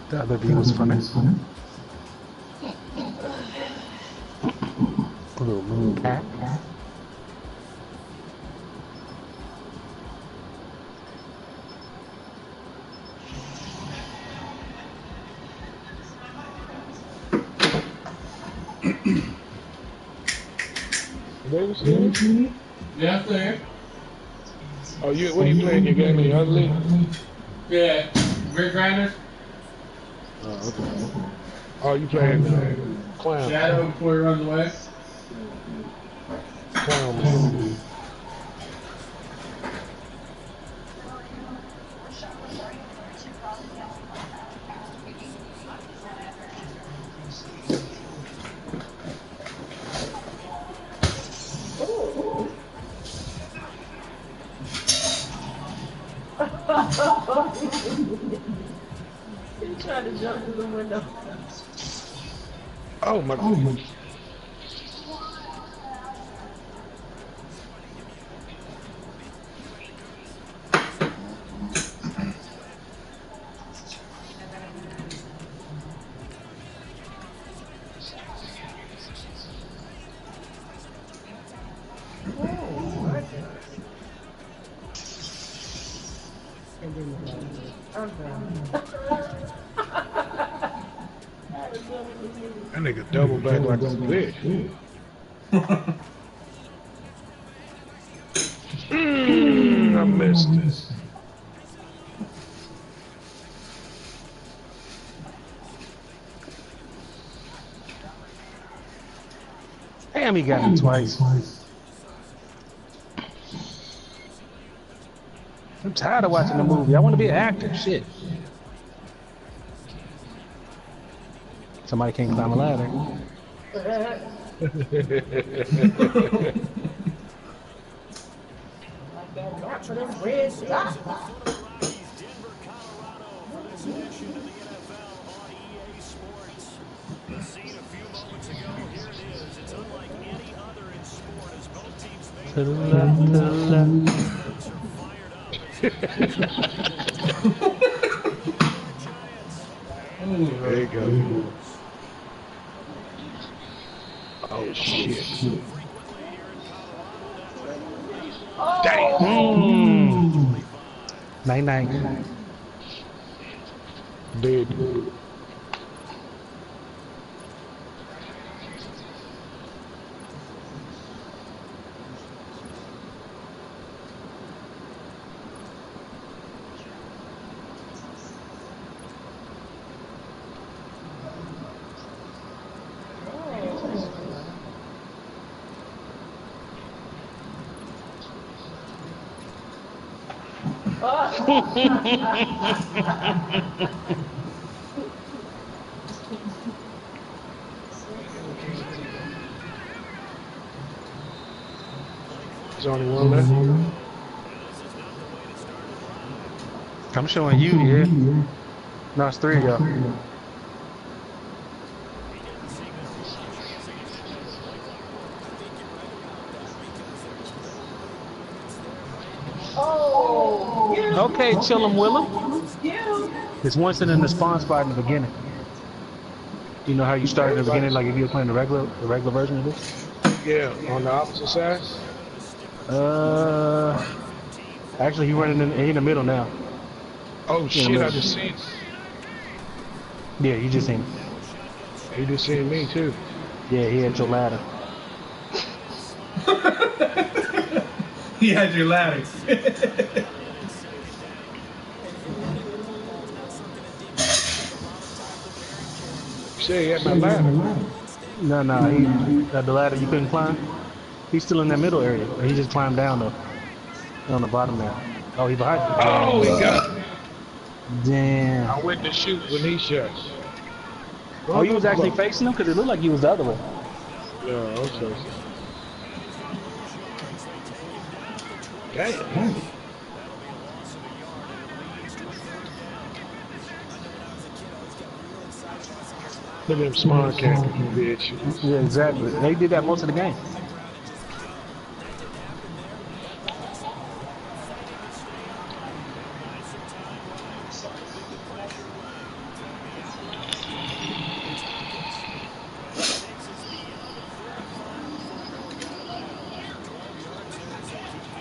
The other view was funny. A little moon cat. Davis here? Yeah, I'm there. Oh, you? What are you playing your game in the other league? Yeah, Grinders. Oh, okay. Oh, you playing Clown? Shadow before he runs away. Clown man. He tried to jump through the window. Oh my God. That nigga double back like a bitch. I missed this. Damn, he got him twice. I'm tired of watching the movie. I want to be an actor. Shit. Somebody can't climb a ladder. Not for them red shots. To the left, to the left. There you go. Oh shit. Damn. Night night. Big. There's only one left. I'm showing you, yeah. No, it's three of y'all. Oh, yeah. Okay, chill him, Willem. Yeah. There's one sitting in the spawn spot in the beginning. You know how you start in the beginning, like if you were playing the regular version of this? Yeah, on the opposite side. Actually, he running in the middle now. Oh shit! I just seen. Yeah, you just seen him. He just seen me too. Yeah, he had your ladder. He had your ladder. Shit, he had my ladder. No, he got the ladder you couldn't climb. He's still in that middle area. He just climbed down though. On the bottom now. Oh, he behind you. Oh, he got me. Damn. I went to shoot when he shot. Oh, you was actually facing him? Because it looked like you was the other way. Yeah, I was facing. Damn. Look at them smart camping, bitch. Yeah, exactly. They did that most of the game.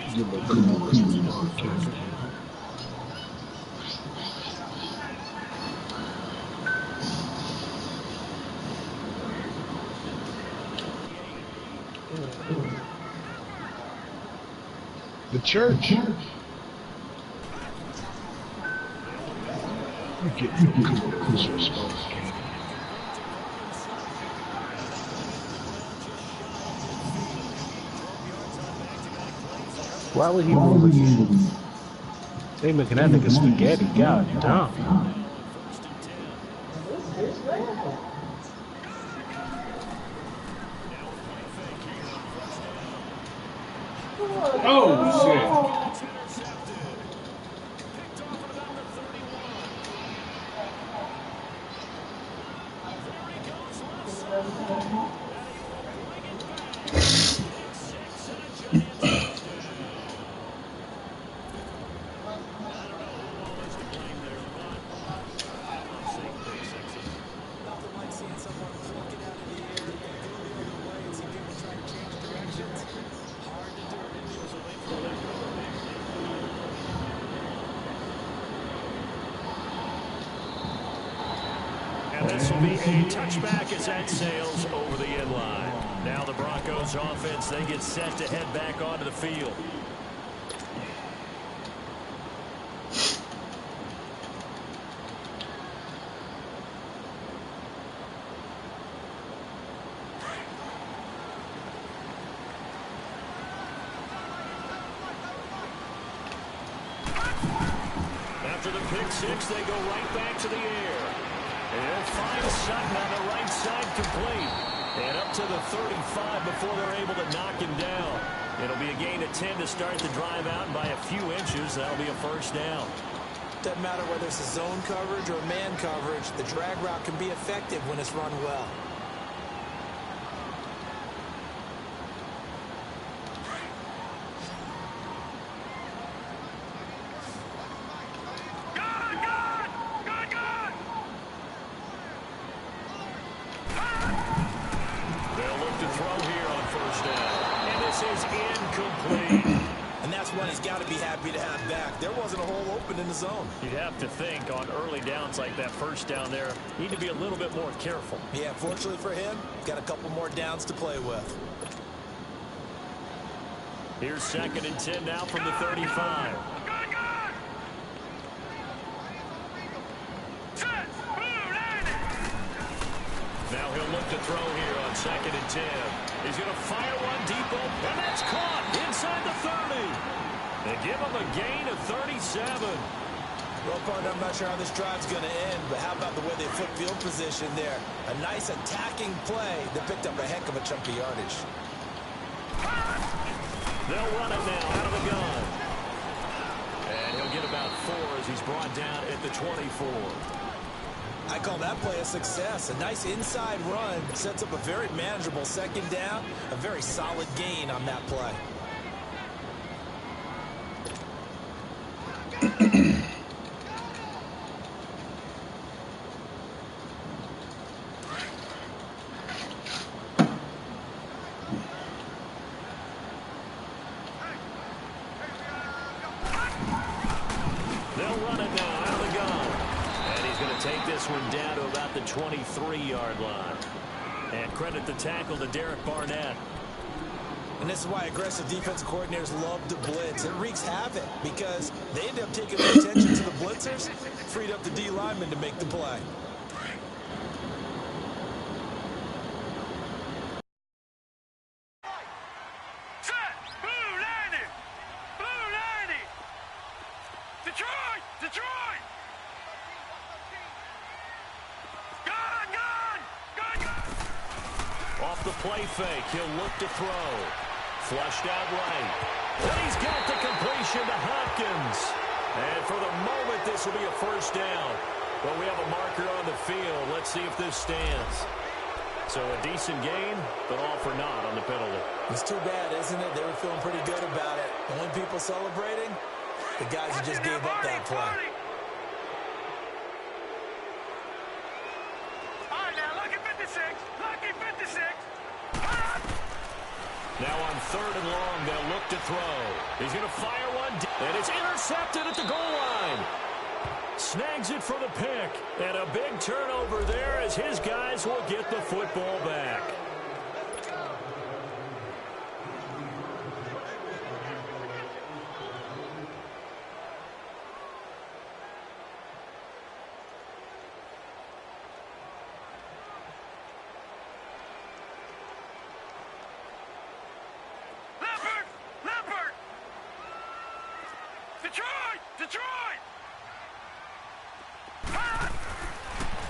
Get a little cool. Let's be dog kicker. The church. You get no cool disrespect. Why would he move again? They making that nigga spaghetti. God damn. Oh, shit. And this will be a touchback as that sails over the end line. Now the Broncos offense, they get set to head back onto the field. After the pick six, they go right back to the air. And they'll find Sutton on the right side complete. And up to the 35 before they're able to knock him down. It'll be a gain of 10 to start the drive out, and by a few inches, that'll be a first down. Doesn't matter whether it's a zone coverage or man coverage, the drag route can be effective when it's run well. In the zone. You'd have to think on early downs like that first down there, need to be a little bit more careful. Yeah, fortunately for him, got a couple more downs to play with. Here's 2nd and 10 now from the 35. Now he'll look to throw here on 2nd and 10. He's going to fire one deep open, and that's caught inside the 30. They give him a gain of 37. Well, partner, I'm not sure how this drive's going to end, but how about the way they flip field position there? A nice attacking play that picked up a heck of a chunk of yardage. They'll run it now out of the gun. And he'll get about 4 as he's brought down at the 24. I call that play a success. A nice inside run sets up a very manageable 2nd down. A very solid gain on that play. Down to about the 23-yard line. And credit the tackle to Derek Barnett. And this is why aggressive defensive coordinators love to blitz. It wreaks havoc because they end up taking their attention to the blitzers, freed up the D lineman to make the play. Off the play fake, he'll look to throw. Flushed out right. And he's got the completion to Hopkins. And for the moment, this will be a first down. But we have a marker on the field. Let's see if this stands. So a decent gain, but all for naught on the penalty. It's too bad, isn't it? They were feeling pretty good about it. Only people celebrating, the guys who just gave up that play. Now on 3rd and long. They'll look to throw. He's going to fire one, and it's intercepted at the goal line. Snags it for the pick, and a big turnover there as his guys will get the football back.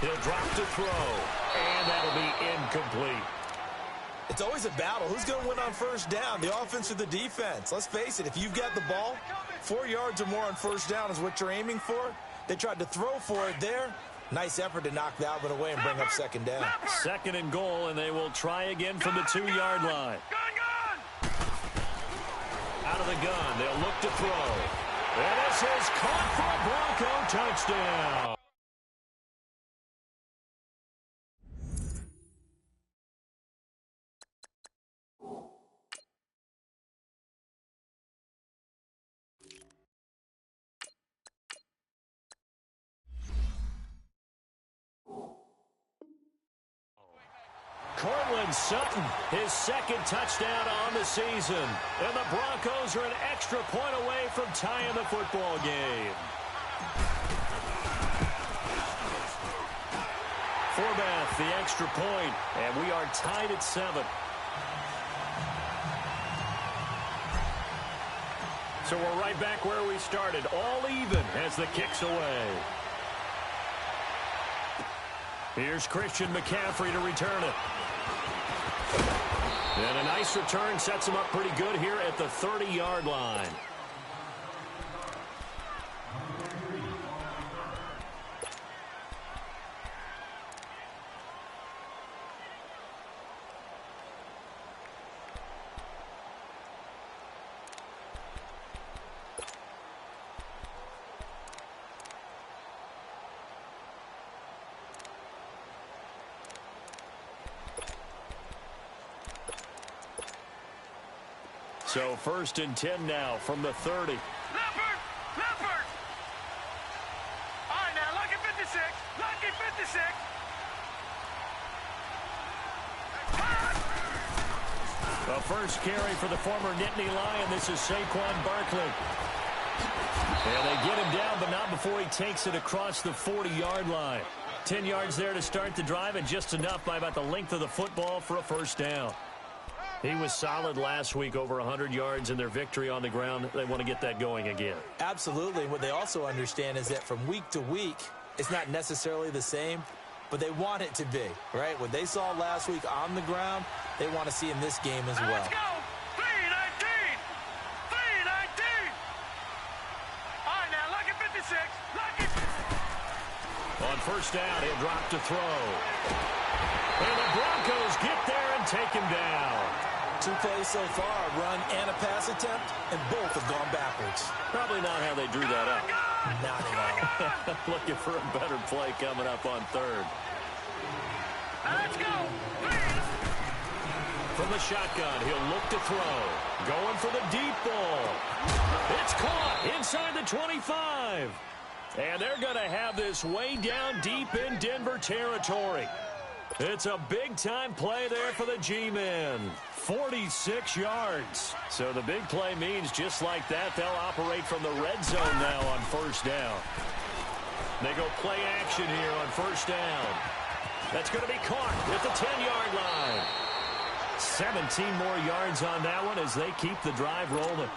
He'll drop to throw, and that'll be incomplete. It's always a battle. Who's going to win on 1st down, the offense or the defense? Let's face it, if you've got the ball, 4 yards or more on 1st down is what you're aiming for. They tried to throw for it there. Nice effort to knock that one away and bring up 2nd down. 2nd and goal, and they will try again from the 2-yard line. Out of the gun, they'll look to throw. And this is caught for a Bronco touchdown. Cortland Sutton, his 2nd touchdown on the season. And the Broncos are an extra point away from tying the football game. Forbath, the extra point, and we are tied at 7. So we're right back where we started, all even as the kick's away. Here's Christian McCaffrey to return it. And a nice return sets him up pretty good here at the 30-yard line. So 1st and 10 now from the 30. Leopard! Leopard! All right, now, lucky 56. Lucky 56. The first carry for the former Nittany Lion. This is Saquon Barkley. And they get him down, but not before he takes it across the 40-yard line. 10 yards there to start the drive, and just enough by about the length of the football for a 1st down. He was solid last week, over 100 yards in their victory on the ground. They want to get that going again. Absolutely. What they also understand is that from week to week, it's not necessarily the same, but they want it to be, right? What they saw last week on the ground, they want to see in this game as well. Let's go! 319! 319! All right, now, lucky 56. Lucky. On 1st down, he'll drop to throw. And the Broncos get there and take him down. 2 plays so far, a run and a pass attempt, and both have gone backwards. Probably not how they drew that up. Not at all. Looking for a better play coming up on 3rd. Let's go! From the shotgun, he'll look to throw. Going for the deep ball. It's caught inside the 25. And they're going to have this way down deep in Denver territory. It's a big-time play there for the G-men. 46 yards. So the big play means just like that, they'll operate from the red zone now on 1st down. They go play action here on 1st down. That's going to be caught at the 10-yard line. 17 more yards on that one as they keep the drive rolling.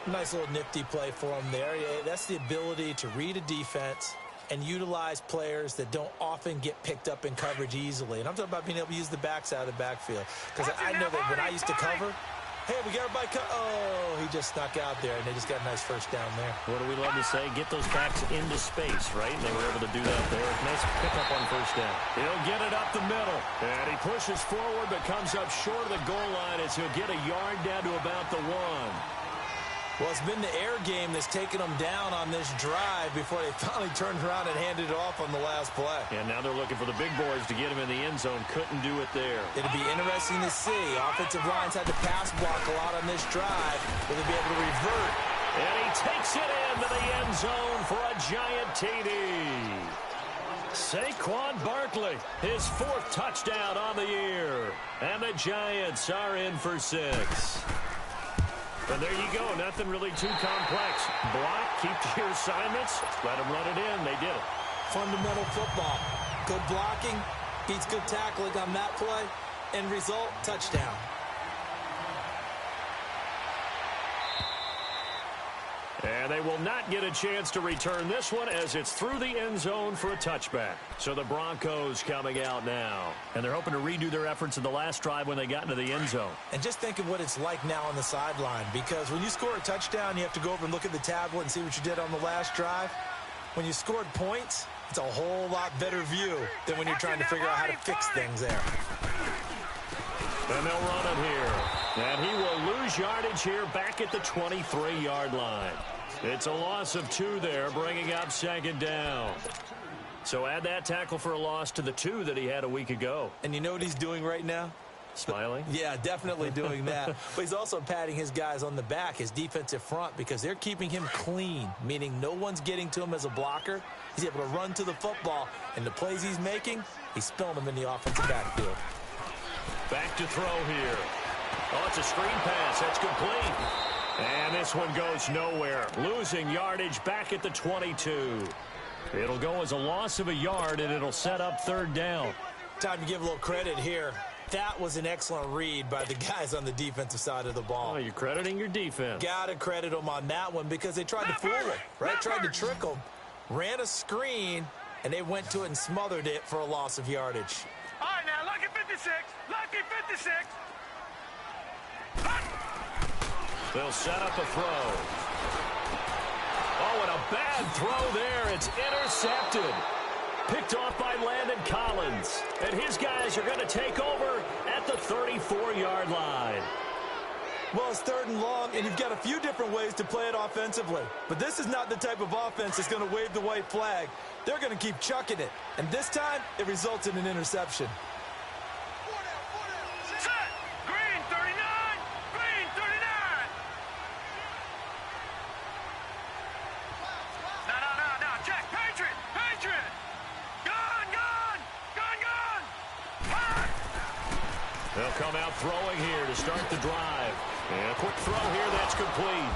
Nice little nifty play for them there. That's the ability to read a defense and utilize players that don't often get picked up in coverage easily. And I'm talking about being able to use the backs out of the backfield. Because I know that when I used to cover, hey, we got everybody oh, he just snuck out there, and they just got a nice 1st down there. What do we love to say? Get those backs into space, right? And they were able to do that there. Nice pickup on 1st down. He'll get it up the middle. And he pushes forward, but comes up short of the goal line as he'll get a yard down to about the 1. Well, it's been the air game that's taken them down on this drive before they finally turned around and handed it off on the last play. And now they're looking for the big boys to get him in the end zone. Couldn't do it there. It'll be interesting to see. Offensive lines had to pass block a lot on this drive. Will they be able to revert? And he takes it into the end zone for a giant TD. Saquon Barkley, his 4th touchdown on the year. And the Giants are in for 6. And there you go. Nothing really too complex. Block, keep to your assignments, let them run it in. They did it. Fundamental football. Good blocking beats good tackling on that play. End result, touchdown. And they will not get a chance to return this one as it's through the end zone for a touchback. So the Broncos coming out now. And they're hoping to redo their efforts in the last drive when they got into the end zone. And just think of what it's like now on the sideline, because when you score a touchdown, you have to go over and look at the tablet and see what you did on the last drive. When you scored points, it's a whole lot better view than when you're trying to figure out how to fix things there. And they'll run it here. And he will lose yardage here back at the 23-yard line. It's a loss of 2 there, bringing up 2nd down. So add that tackle for a loss to the 2 that he had a week ago. And you know what he's doing right now? Smiling? Yeah, definitely doing that. But he's also patting his guys on the back, his defensive front, because they're keeping him clean, meaning no one's getting to him as a blocker. He's able to run to the football, and the plays he's making, he's spilling them in the offensive backfield. Back to throw here. Oh, it's a screen pass. That's complete. And this one goes nowhere. Losing yardage back at the 22. It'll go as a loss of a yard, and it'll set up 3rd down. Time to give a little credit here. That was an excellent read by the guys on the defensive side of the ball. Oh, you're crediting your defense. Gotta credit them on that one because they tried to fool him, right? Tried to trick him. Ran a screen, and they went to it and smothered it for a loss of yardage. All right, now, lucky 56. Lucky 56. They'll set up a throw. Oh, and a bad throw there. It's intercepted. Picked off by Landon Collins. And his guys are going to take over at the 34-yard line. Well, it's 3rd and long, and you've got a few different ways to play it offensively. But this is not the type of offense that's going to wave the white flag. They're going to keep chucking it. And this time, it results in an interception. Set. Green 39. Green 39. No. Check. Patriot. Patriot. Gun. They'll come out throwing here to start the drive. And a quick throw here, that's complete.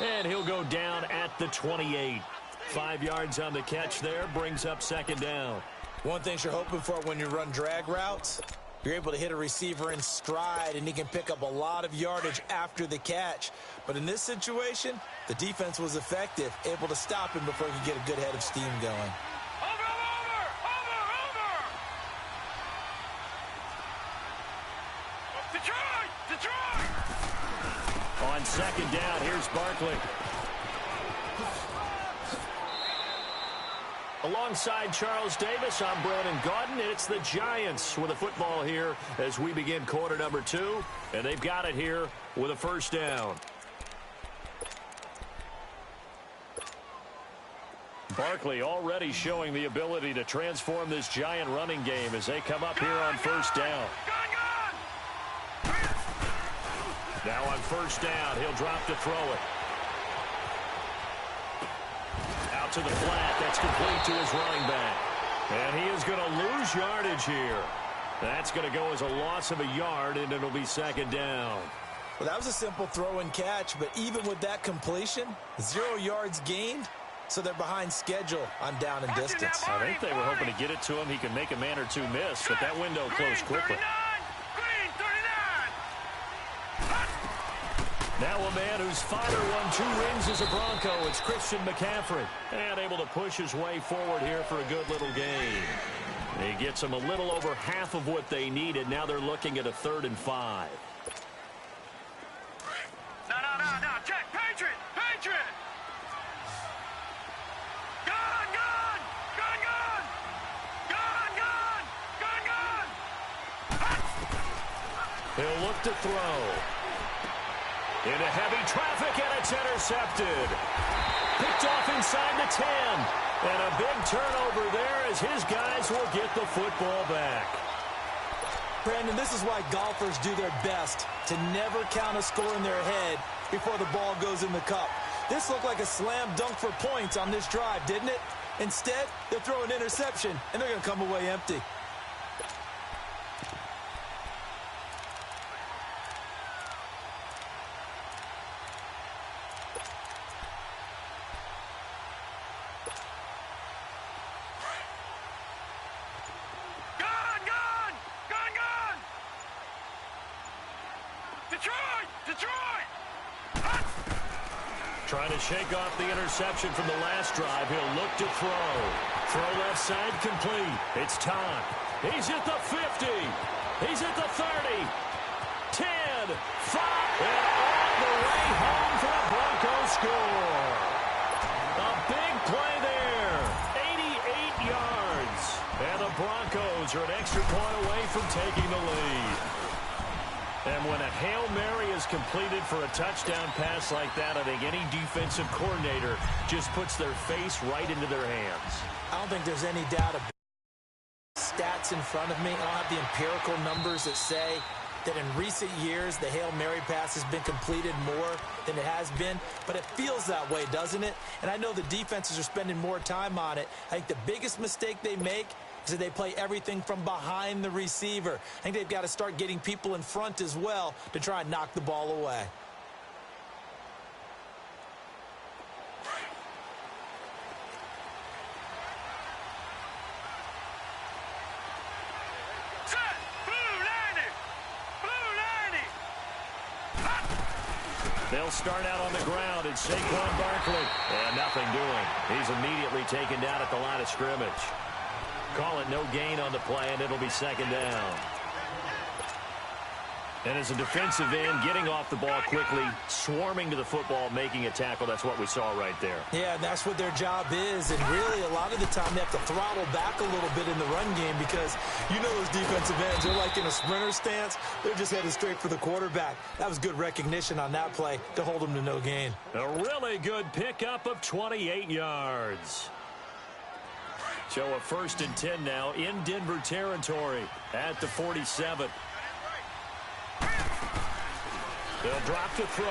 And he'll go down at the 28. 5 yards on the catch there, brings up 2nd down. One thing you're hoping for when you run drag routes, you're able to hit a receiver in stride, and he can pick up a lot of yardage after the catch. But in this situation, the defense was effective, able to stop him before he could get a good head of steam going. Over. Detroit. On 2nd down, here's Barkley. Alongside Charles Davis, I'm Brandon Gaudin, and it's the Giants with a football here as we begin quarter number 2, and they've got it here with a 1st down. Barkley already showing the ability to transform this Giant running game as they come up here on 1st down. Now on 1st down, he'll drop to throw it. Out to the flat, that's complete to his running back. And he is going to lose yardage here. That's going to go as a loss of a yard, and it'll be 2nd down. Well, that was a simple throw and catch, but even with that completion, 0 yards gained, so they're behind schedule on down and distance. I think they were hoping to get it to him. He can make a man or two miss, but that window closed quickly. Now a man whose father won 2 rings as a Bronco. It's Christian McCaffrey. And able to push his way forward here for a good little gain. He gets them a little over half of what they needed. Now they're looking at a 3rd and 5. No. Check. Patriot. Gun. He'll look to throw. Into heavy traffic, and a It's intercepted. Picked off inside the 10. And a big turnover there as his guys will get the football back. Brandon, this is why golfers do their best to never count a score in their head before the ball goes in the cup. This looked like a slam dunk for points on this drive, didn't it? Instead, they'll throw an interception, and they're going to come away empty. Trying to shake off the interception from the last drive. He'll look to throw. Throw left side complete. It's time. He's at the 50. He's at the 30. 10, 5, and all the way home for the Broncos score. A big play there. 88 yards. And the Broncos are an extra point away from taking the lead. And when a Hail Mary is completed for a touchdown pass like that, I think any defensive coordinator just puts their face right into their hands. I don't think there's any doubt about stats in front of me. I don't have the empirical numbers that say that in recent years the Hail Mary pass has been completed more than it has been, but it feels that way, doesn't it? And I know the defenses are spending more time on it. I think the biggest mistake they make is that they play everything from behind the receiver. I think they've got to start getting people in front as well to try and knock the ball away. They'll start out on the ground, and Saquon Barkley. And nothing doing. He's immediately taken down at the line of scrimmage. Call it no gain on the play, and it'll be second down. And as a defensive end, getting off the ball quickly, swarming to the football, making a tackle, that's what we saw right there. Yeah, that's what their job is, and really a lot of the time they have to throttle back a little bit in the run game because you know those defensive ends, they're like in a sprinter stance. They're just headed straight for the quarterback. That was good recognition on that play to hold them to no gain. A really good pickup of 28 yards. So a 1st and 10 now in Denver territory at the 47. They'll drop to throw.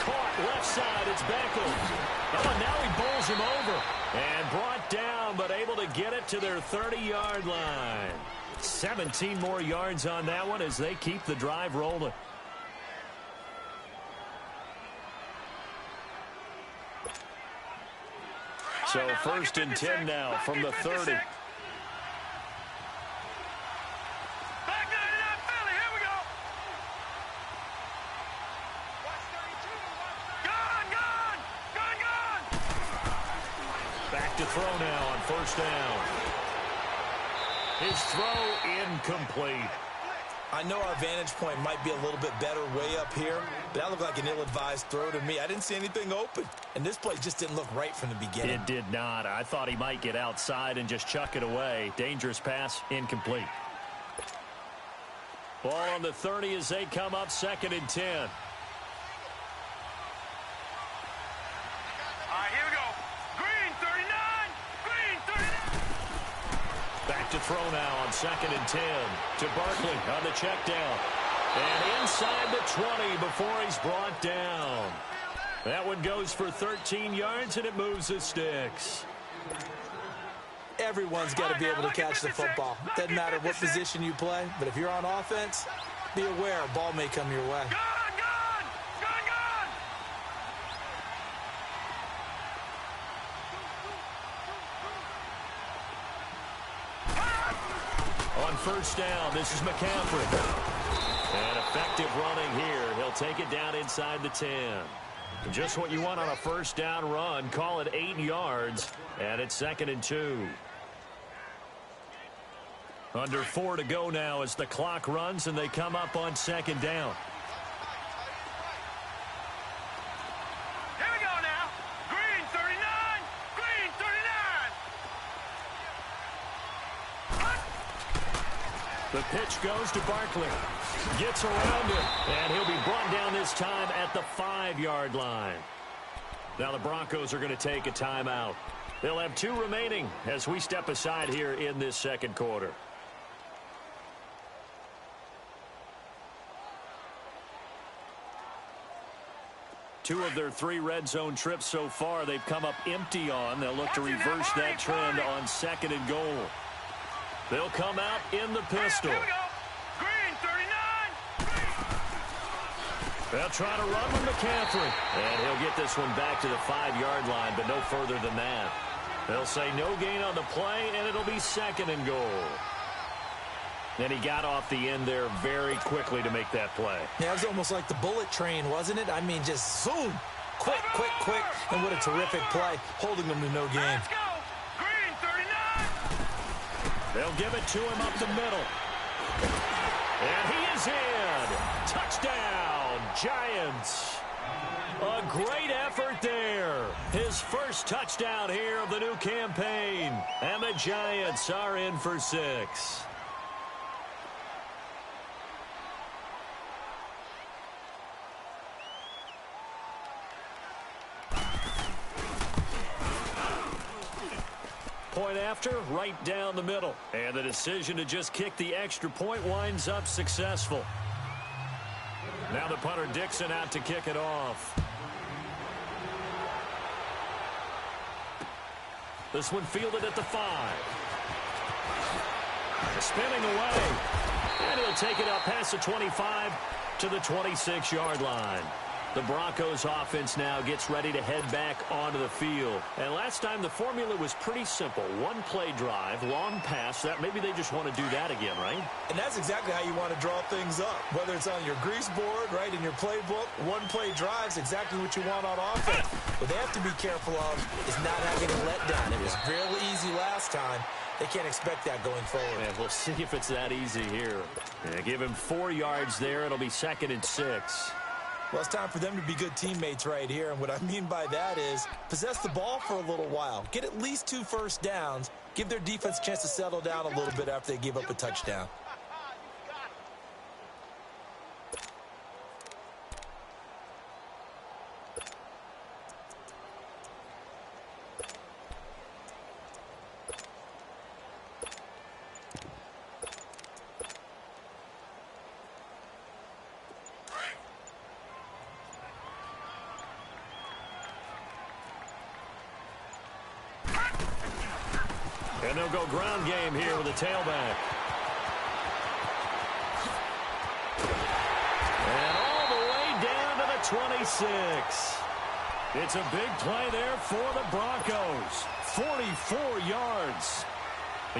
Caught left side. It's Beckles. Oh, and now he bowls him over. And brought down, but able to get it to their 30-yard line. 17 more yards on that one as they keep the drive rolling. So 1st and 10 now from the 30. Back to throw now on 1st down. His throw incomplete. I know our vantage point might be a little bit better way up here, but that looked like an ill-advised throw to me. I didn't see anything open, and this play just didn't look right from the beginning. It did not. I thought he might get outside and just chuck it away. Dangerous pass, incomplete. Ball on the 30 as they come up 2nd and 10. All right, here we go. Green, 39. Green, 39. Back to throw now on 2nd and 10 to Barkley on the check down. And inside the 20 before he's brought down. That one goes for 13 yards, and it moves the sticks. Everyone's got to be able to catch the football. Doesn't matter what position you play, but if you're on offense, be aware a ball may come your way. On 1st down, this is McCaffrey. And effective running here. He'll take it down inside the 10. Just what you want on a 1st down run. Call it 8 yards. And it's 2nd and 2. Under 4 to go now as the clock runs and they come up on 2nd down. Here we go now. Green, 39. Green, 39. The pitch goes to Barkley. Gets around it. And he'll be brought down this time at the 5-yard line. Now the Broncos are going to take a timeout. They'll have 2 remaining as we step aside here in this second quarter. Two of their 3 red zone trips so far, they've come up empty on. They'll look to reverse that trend on 2nd and goal. They'll come out in the pistol. Here we go. Green, 39. They'll try to run with McCaffrey. And he'll get this one back to the 5-yard line, but no further than that. They'll say no gain on the play, and it'll be 2nd and goal. And he got off the end there very quickly to make that play. Yeah, it was almost like the bullet train, wasn't it? I mean, just zoom. Quick, quick, quick. And what a terrific play, holding them to no gain. Let's go. Green, 39. They'll give it to him up the middle. And he is in. Touchdown, Giants. A great effort there. His first touchdown here of the new campaign. And the Giants are in for 6. Point after, right down the middle. And the decision to just kick the extra point winds up successful. Now the punter Dixon out to kick it off. This one fielded at the 5. Spinning away. And he'll take it up past the 25 to the 26-yard line. The Broncos offense now gets ready to head back onto the field. And last time the formula was pretty simple. 1 play drive, long pass. That maybe they just want to do that again, right? And that's exactly how you want to draw things up. Whether it's on your grease board, right, in your playbook, 1 play drive is exactly what you want on offense. What they have to be careful of is not having a letdown. It was fairly easy last time. They can't expect that going forward. And we'll see if it's that easy here. Yeah, give him 4 yards there. It'll be 2nd and 6. Well, it's time for them to be good teammates right here. And what I mean by that is possess the ball for a little while. Get at least 2 first downs. Give their defense a chance to settle down a little bit after they give up a touchdown. And they'll go ground game here with a tailback. And all the way down to the 26. It's a big play there for the Broncos. 44 yards.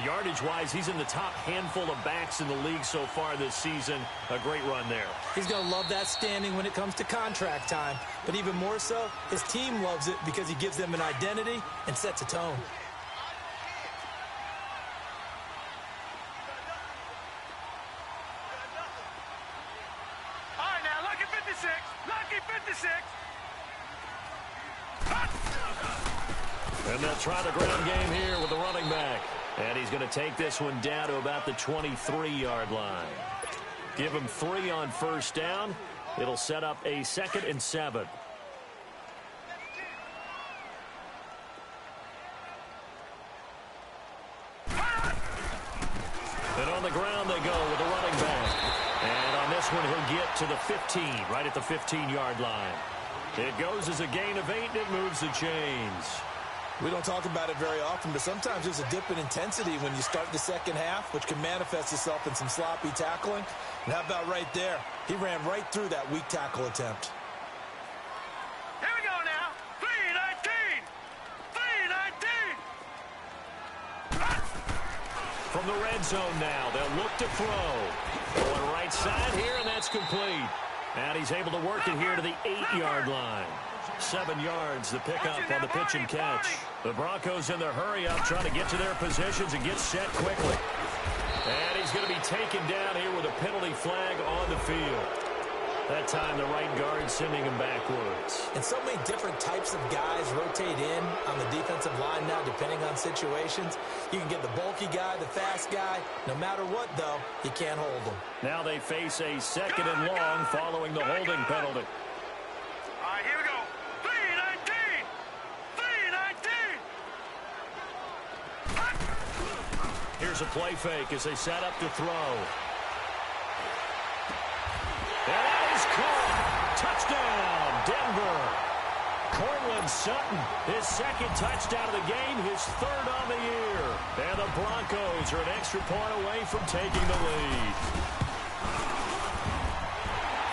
Yardage-wise, he's in the top handful of backs in the league so far this season. A great run there. He's going to love that standing when it comes to contract time. But even more so, his team loves it because he gives them an identity and sets a tone. And they'll try the ground game here with the running back. And he's going to take this one down to about the 23-yard line. Give him 3 on first down. It'll set up a 2nd and 7. And on the ground they go with the running back. And on this one he'll get to the 15, right at the 15-yard line. It goes as a gain of 8, and it moves the chains. We don't talk about it very often, but sometimes there's a dip in intensity when you start the second half, which can manifest itself in some sloppy tackling. And how about right there? He ran right through that weak tackle attempt. Here we go now. 3-19. 3-19. From the red zone now, they'll look to throw. Going right side here, and that's complete. And he's able to work it here to the 8-yard line. 7 yards, the pickup on the pitch and catch. The Broncos in their hurry-up trying to get to their positions and get set quickly. And he's going to be taken down here with a penalty flag on the field. That time, the right guard sending him backwards. And so many different types of guys rotate in on the defensive line now, depending on situations. You can get the bulky guy, the fast guy. No matter what, though, you can't hold them. Now they face a 2nd and long following the holding penalty. All right, here we go. 3-19. Here's a play fake as they set up to throw. And that is caught. Touchdown, Denver. Cortland Sutton, his second touchdown of the game, his third on the year. And the Broncos are an extra point away from taking the lead.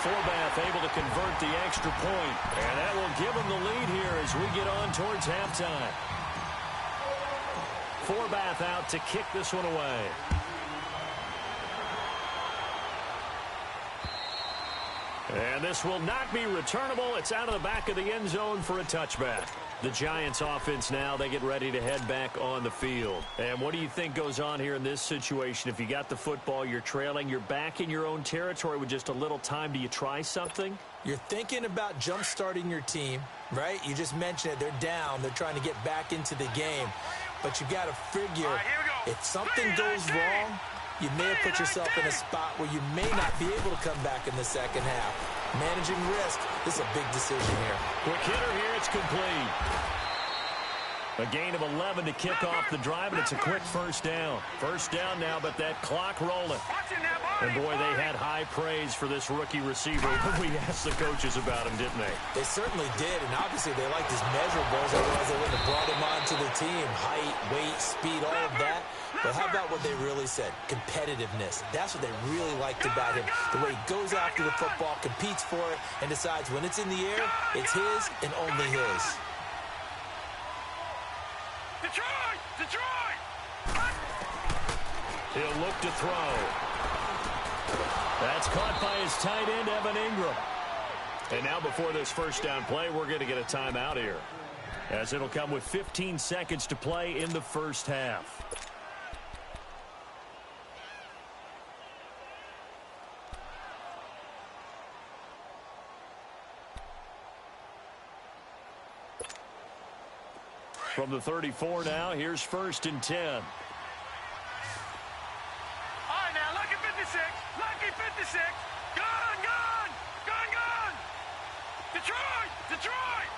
Forbath able to convert the extra point, and that will give them the lead here as we get on towards halftime. Forbath out to kick this one away. And this will not be returnable. It's out of the back of the end zone for a touchback. The Giants offense now, they get ready to head back on the field. And what do you think goes on here in this situation? If you got the football, you're trailing, you're back in your own territory with just a little time. Do you try something? You're thinking about jump-starting your team, right? You just mentioned it. They're down. They're trying to get back into the game. But you've got to figure if something goes wrong, you may have put yourself in a spot where you may not be able to come back in the second half. Managing risk, this is a big decision here. Quick hitter here, it's complete. A gain of 11 to kick off the drive, and it's a quick first down. First down now, but that clock rolling. And boy, they had high praise for this rookie receiver when we asked the coaches about him, didn't they? They certainly did, and obviously they liked his measurables, otherwise they wouldn't have brought him onto the team. Height, weight, speed, all of that. But how about what they really said? Competitiveness. That's what they really liked about him. The way he goes after the football, competes for it, and decides when it's in the air, it's his and only his. Detroit! Detroit! He'll look to throw. That's caught by his tight end, Evan Ingram. And now before this first down play, we're going to get a timeout here, as it'll come with 15 seconds to play in the first half. From the 34 now, here's 1st and 10. All right, now, lucky 56. Lucky 56. Gun, gun! Gun, gun! Detroit! Detroit!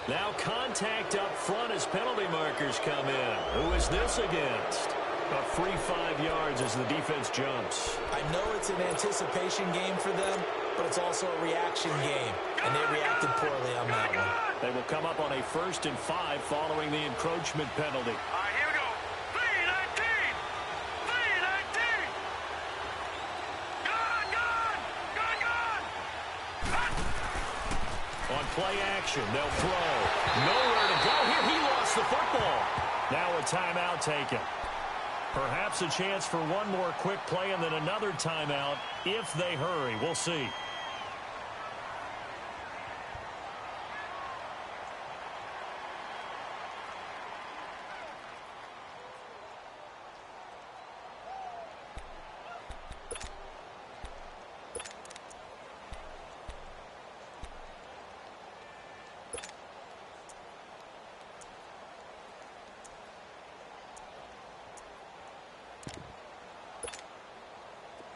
Now contact up front as penalty markers come in. Who is this against? A free 5 yards as the defense jumps. I know it's an anticipation game for them, but it's also a reaction game, and they reacted poorly on that one. They will come up on a 1st and 5 following the encroachment penalty. All right, here we go. 3-19! 3-19! Gun, gun! Gun, gun! On play action, they'll throw. Nowhere to go here. He lost the football. Now a timeout taken. Perhaps a chance for one more quick play and then another timeout if they hurry. We'll see.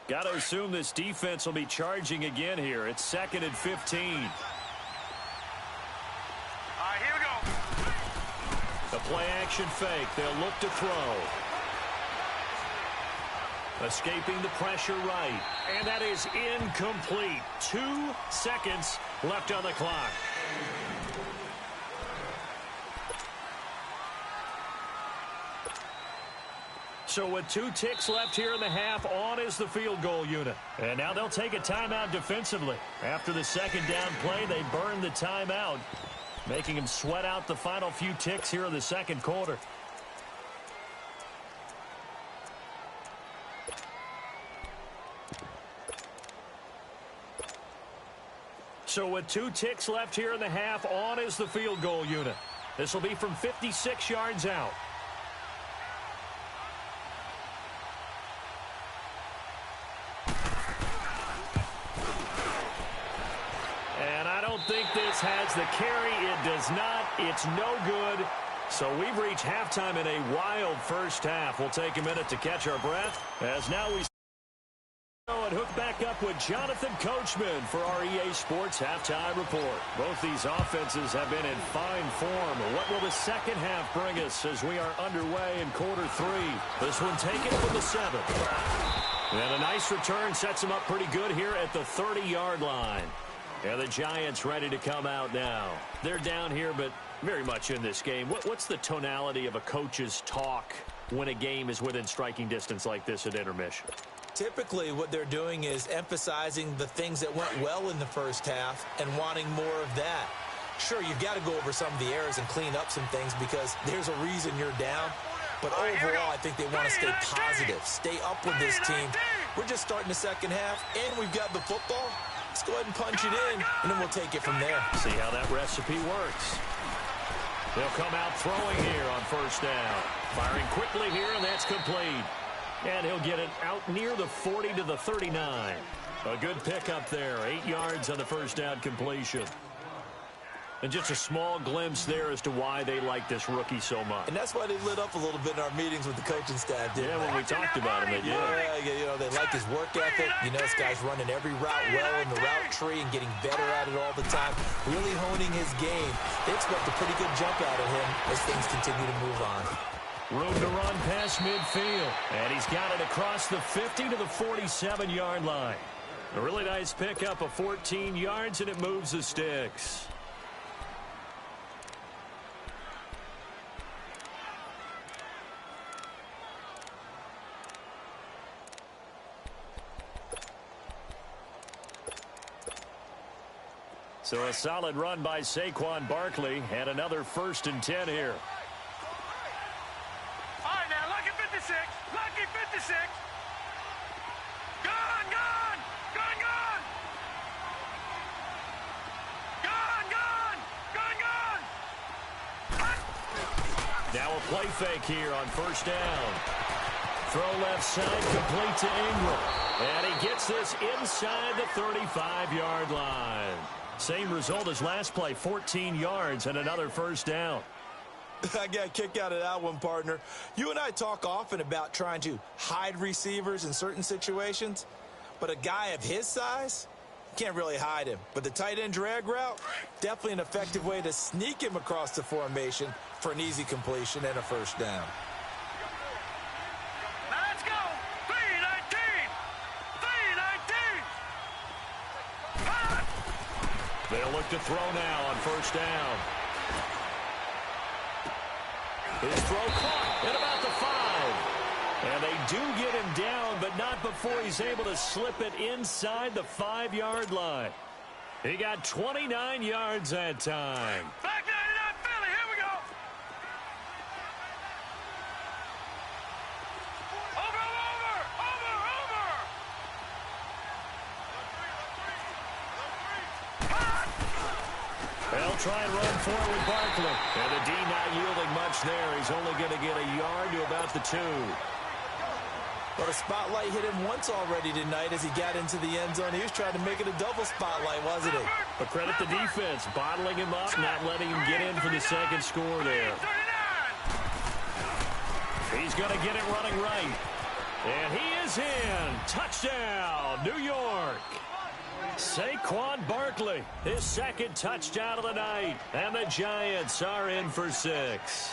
Got to assume this defense will be charging again here. It's 2nd and 15. All right, here we go. The play action fake. They'll look to throw. Escaping the pressure right. And that is incomplete. 2 seconds left on the clock. So with 2 ticks left here in the half, on is the field goal unit. And now they'll take a timeout defensively. After the second down play, they burn the timeout, making them sweat out the final few ticks here in the second quarter. So with 2 ticks left here in the half, on is the field goal unit. This will be from 56 yards out. Think this has the carry. It does not. It's no good. So we've reached halftime in a wild first half. We'll take a minute to catch our breath as now we and hook back back up with Jonathan Coachman for our EA Sports Halftime Report. Both these offenses have been in fine form. What will the second half bring us as we are underway in quarter 3? This one taken from the 7th. And a nice return sets them up pretty good here at the 30-yard line. And the Giants ready to come out now. They're down here, but very much in this game. What's the tonality of a coach's talk when a game is within striking distance like this at intermission? Typically, what they're doing is emphasizing the things that went well in the first half and wanting more of that. Sure, you've got to go over some of the errors and clean up some things because there's a reason you're down. But overall, I think they want to stay positive, stay up with this team. We're just starting the second half, and we've got the football. Let's go ahead and punch it in, and then we'll take it from there. See how that recipe works. They'll come out throwing here on first down. Firing quickly here, and that's complete. And he'll get it out near the 40 to the 39. A good pickup there. 8 yards on the first down completion. And just a small glimpse there as to why they like this rookie so much. And that's why they lit up a little bit in our meetings with the coaching staff, didn't they? When we talked about him, they did. Yeah, they like his work ethic. This guy's running every route well in the route tree and getting better at it all the time, really honing his game. They expect a pretty good jump out of him as things continue to move on. Room to run past midfield. And he's got it across the 50 to the 47-yard line. A really nice pickup of 14 yards, and it moves the sticks. So a solid run by Saquon Barkley and another 1st and 10 here. All right, now, lucky 56. Lucky 56. Gone, gone. Gone, gone. Gone, gone. Gone, gone. Now a play fake here on first down. Throw left side, complete to Ingram. And he gets this inside the 35-yard line. Same result as last play, 14 yards and another first down. I got a kick out of that one, partner. You and I talk often about trying to hide receivers in certain situations, but a guy of his size, can't really hide him. But the tight end drag route, definitely an effective way to sneak him across the formation for an easy completion and a first down. Now let's go. 3-19. 3-19. They'll look to throw now on first down. His throw caught at about the 5. And they do get him down, but not before he's able to slip it inside the 5-yard line. He got 29 yards that time. Back 99 Philly. Here we go. Over. They'll try and run forward with Barkley. And the D not yielding much there. He's only going to get a yard to about the 2. But a spotlight hit him once already tonight as he got into the end zone. He was trying to make it a double spotlight, wasn't he? But credit the defense, bottling him up, not letting him get in for the second score there. He's going to get it running right. And he is in. Touchdown, New York. Saquon Barkley, his second touchdown of the night. And the Giants are in for 6.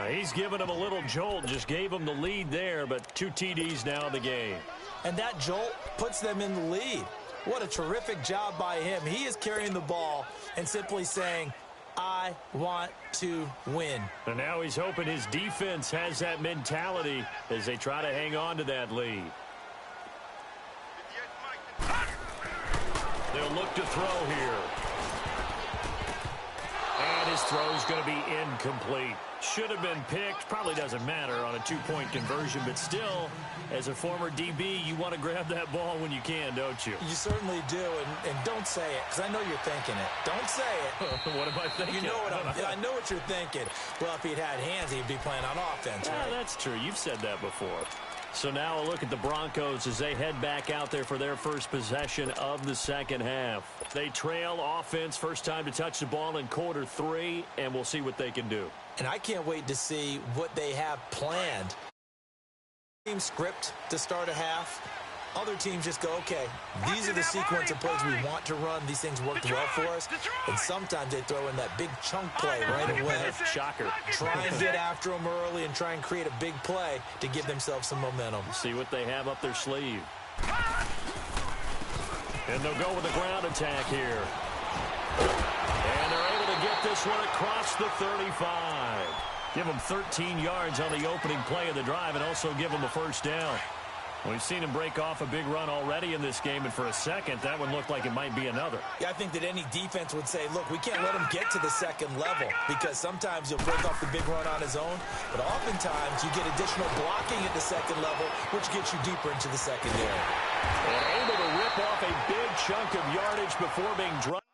He's given him a little jolt, just gave him the lead there, but 2 TDs now in the game. And that jolt puts them in the lead. What a terrific job by him. He is carrying the ball and simply saying, I want to win. And now he's hoping his defense has that mentality as they try to hang on to that lead. They'll look to throw here. And his throw is going to be incomplete. Should have been picked. Probably doesn't matter on a 2-point conversion, but still, as a former DB, you want to grab that ball when you can, don't you? You certainly do, and don't say it, because I know you're thinking it. Don't say it. What am I thinking? You know what I know what you're thinking. Well, if he'd had hands, he'd be playing on offense, right? Yeah, that's true. You've said that before. So now a look at the Broncos as they head back out there for their first possession of the second half. They trail offense, first time to touch the ball in quarter 3, and we'll see what they can do. And I can't wait to see what they have planned. Team script to start a half. Other teams just go, okay, these are the sequence of plays we want to run. These things worked well for us. And sometimes they throw in that big chunk play right away. Shocker. Try and get after them early and try and create a big play to give themselves some momentum. See what they have up their sleeve. And they'll go with the ground attack here. And they're able to get this one across the 35. Give them 13 yards on the opening play of the drive and also give them a first down. We've seen him break off a big run already in this game, and for a second, that one looked like it might be another. Yeah, I think that any defense would say, look, we can't let him get to the second level because sometimes he'll break off the big run on his own, but oftentimes you get additional blocking at the second level, which gets you deeper into the secondary. And able to rip off a big chunk of yardage before being dropped.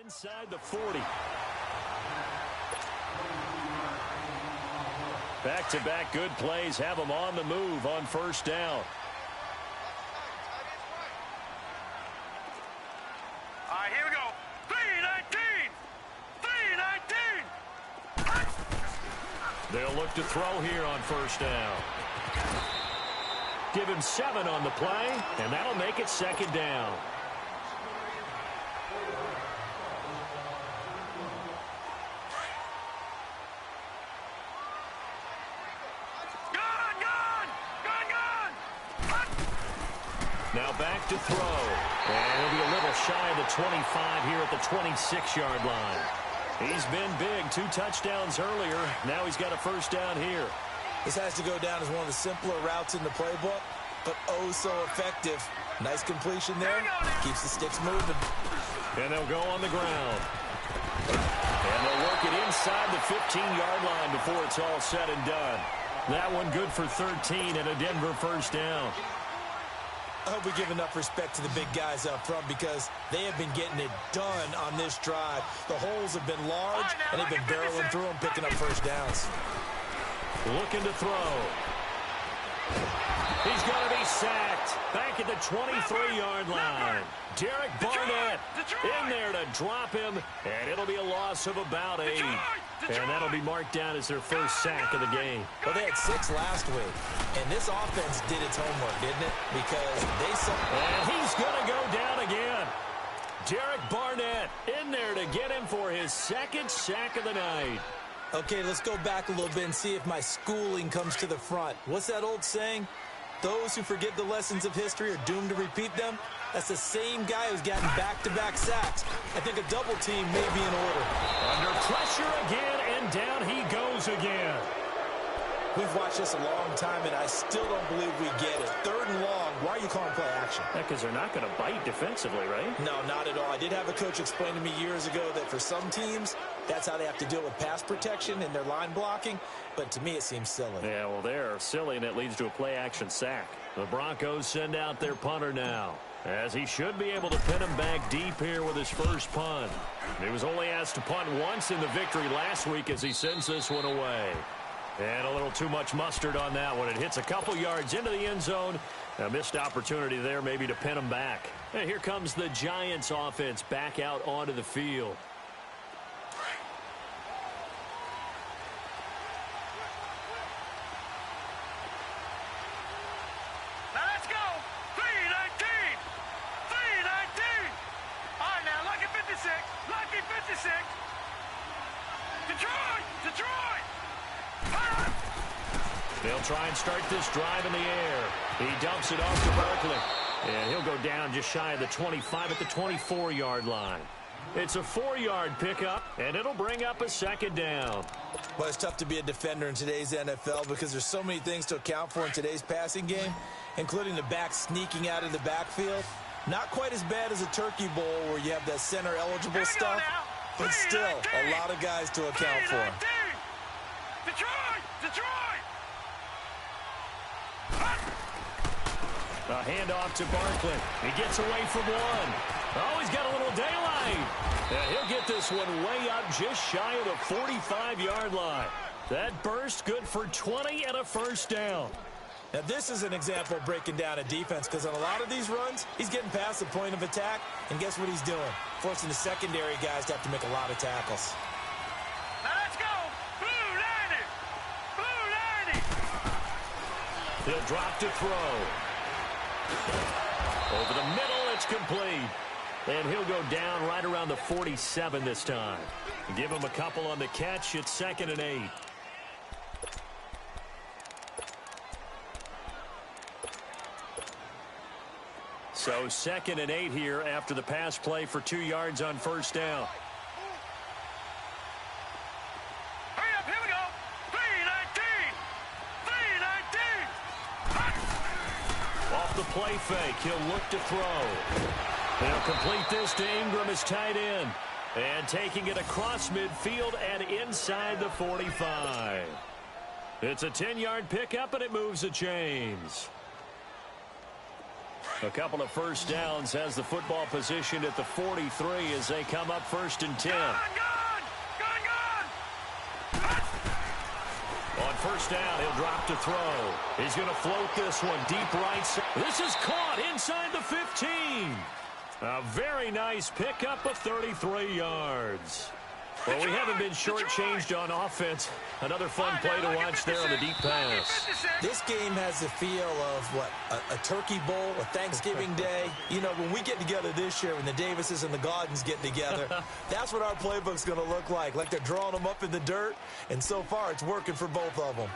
Inside the 40. Back-to-back good plays have them on the move on first down. All right, here we go. 3-19. 3-19. They'll look to throw here on first down. Give him 7 on the play, and that'll make it second down. Now back to throw. And he'll be a little shy of the 25 here at the 26-yard line. He's been big. 2 touchdowns earlier. Now he's got a first down here. This has to go down as one of the simpler routes in the playbook, but oh so effective. Nice completion there. Keeps the sticks moving. And they'll go on the ground. And they'll work it inside the 15-yard line before it's all said and done. That one good for 13 and a Denver first down. I hope we give enough respect to the big guys up front because they have been getting it done on this drive. The holes have been large, and they've been barreling through them, picking up first downs. Looking to throw. He's going to be sacked back at the 23-yard line. Derek Barnett in there to drop him, and it'll be a loss of about 8. And that'll be marked down as their first sack of the game. Well, they had 6 last week, and this offense did its homework, didn't it? Because they saw... And he's going to go down again. Derek Barnett in there to get him for his second sack of the night. Okay, let's go back a little bit and see if my schooling comes to the front. What's that old saying? Those who forget the lessons of history are doomed to repeat them. That's the same guy who's gotten back-to-back sacks. I think a double team may be in order. Under pressure again, and down he goes again. We've watched this a long time, and I still don't believe we get it. 3rd and long. Why are you calling play action? Because they're not going to bite defensively, right? No, not at all. I did have a coach explain to me years ago that for some teams, that's how they have to deal with pass protection and their line blocking. But to me, it seems silly. Yeah, well, they're silly, and it leads to a play-action sack. The Broncos send out their punter now, as he should be able to pin him back deep here with his first punt. He was only asked to punt once in the victory last week as he sends this one away. And a little too much mustard on that one. It hits a couple yards into the end zone. A missed opportunity there maybe to pin him back. And here comes the Giants offense back out onto the field. Now let's go. 3-19. 3-19. All right, now, lucky 56. Lucky 56. Detroit. Detroit. They'll try and start this drive in the air. He dumps it off to Barkley. And he'll go down just shy of the 25 at the 24-yard line. It's a 4-yard pickup, and it'll bring up a second down. Well, it's tough to be a defender in today's NFL because there's so many things to account for in today's passing game, including the back sneaking out of the backfield. Not quite as bad as a turkey bowl where you have that center-eligible stuff, but still a lot of guys to account for. Detroit! Detroit! A handoff to Barkley. He gets away from one. Oh, he's got a little daylight. And he'll get this one way up just shy of the 45-yard line. That burst good for 20 and a first down. Now, this is an example of breaking down a defense, because on a lot of these runs, he's getting past the point of attack, and guess what he's doing? Forcing the secondary guys to have to make a lot of tackles. Now let's go. Blue 90. Blue 90. He'll drop to throw. Over the middle, it's complete. And he'll go down right around the 47 this time. Give him a couple on the catch. It's 2nd and 8. So 2nd and 8 here after the pass play for 2 yards on first down. Hurry up, here we go. 319. 319. Off the play fake, he'll look to throw. They'll complete this to Ingram as tight end. And taking it across midfield and inside the 45. It's a 10-yard pickup, and it moves the chains. A couple of first downs has the football positioned at the 43 as they come up 1st and 10. Gun. On first down, he'll drop to throw. He's going to float this one deep right side. This is caught inside the 15. A very nice pickup of 33 yards. Well, we haven't been shortchanged on offense. Another fun play to watch there on the deep pass. This game has the feel of, what, a turkey bowl, a Thanksgiving day. You know, when we get together this year, when the Davises and the Gaudens get together, that's what our playbook's going to look like they're drawing them up in the dirt, and so far it's working for both of them.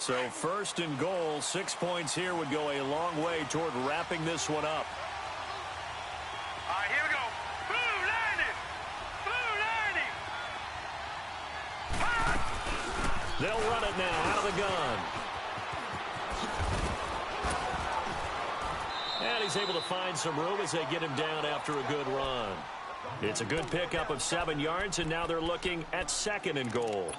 So 1st and goal, 6 points here would go a long way toward wrapping this one up. All right, here we go. Blue 90. Blue 90. They'll run it now out of the gun. And he's able to find some room as they get him down after a good run. It's a good pickup of 7 yards, and now they're looking at 2nd and goal.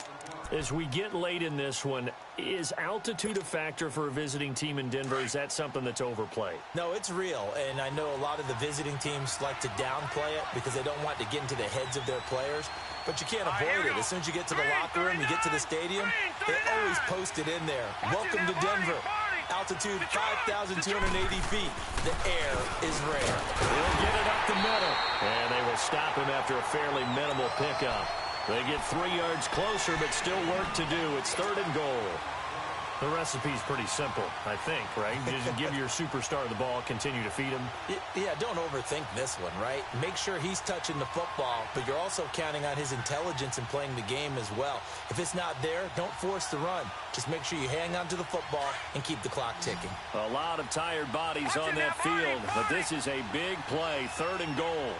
As we get late in this one, is altitude a factor for a visiting team in Denver? Is that something that's overplayed? No, it's real, and I know a lot of the visiting teams like to downplay it because they don't want to get into the heads of their players, but you can't avoid it. As soon as you get to the locker room, you get to the stadium, they always post it in there. Welcome to Denver. Altitude 5,280 feet. The air is rare. They'll get it up the middle, and they will stop him after a fairly minimal pickup. They get 3 yards closer, but still work to do. It's 3rd and goal. The recipe's pretty simple, I think, right? Just give your superstar the ball, continue to feed him. Yeah, don't overthink this one, right? Make sure he's touching the football, but you're also counting on his intelligence in playing the game as well. If it's not there, don't force the run. Just make sure you hang on to the football and keep the clock ticking. A lot of tired bodies on that field, but this is a big play, 3rd and goal.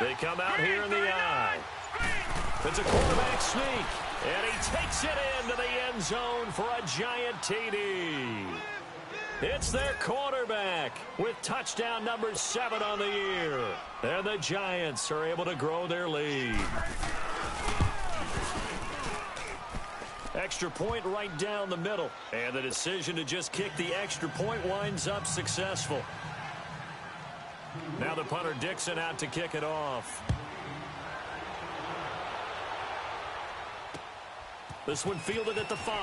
They come out here in the eye. It's a quarterback sneak, and he takes it into the end zone for a giant TD. It's their quarterback with touchdown number 7 on the year. And the Giants are able to grow their lead. Extra point right down the middle. And the decision to just kick the extra point winds up successful. Now the punter Dixon out to kick it off. This one fielded at the 5.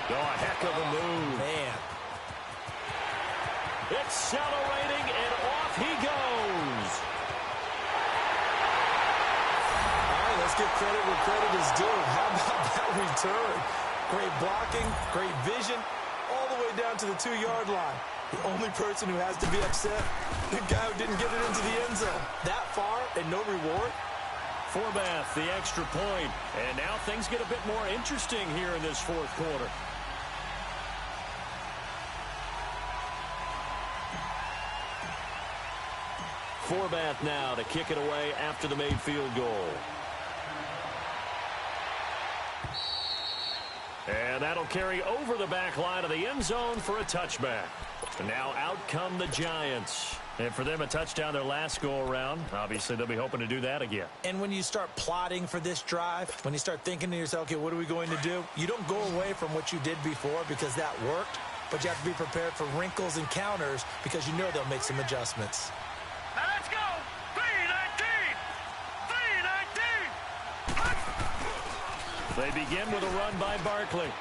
Oh, a heck of a move. Man. Accelerating, and off he goes. All right, let's give credit where credit is due. How about that return? Great blocking, great vision, all the way down to the 2-yard line. The only person who has to be upset, the guy who didn't get it into the end zone. That far and no reward. Forbath, the extra point. And now things get a bit more interesting here in this 4th quarter. Forbath now to kick it away after the made field goal. And that'll carry over the back line of the end zone for a touchback. And now out come the Giants. And for them, a touchdown their last go-around. Obviously, they'll be hoping to do that again. And when you start plotting for this drive, when you start thinking to yourself, okay, what are we going to do? You don't go away from what you did before because that worked, but you have to be prepared for wrinkles and counters because you know they'll make some adjustments. Now let's go. 3-19. 3-19. They begin with a run by Barkley.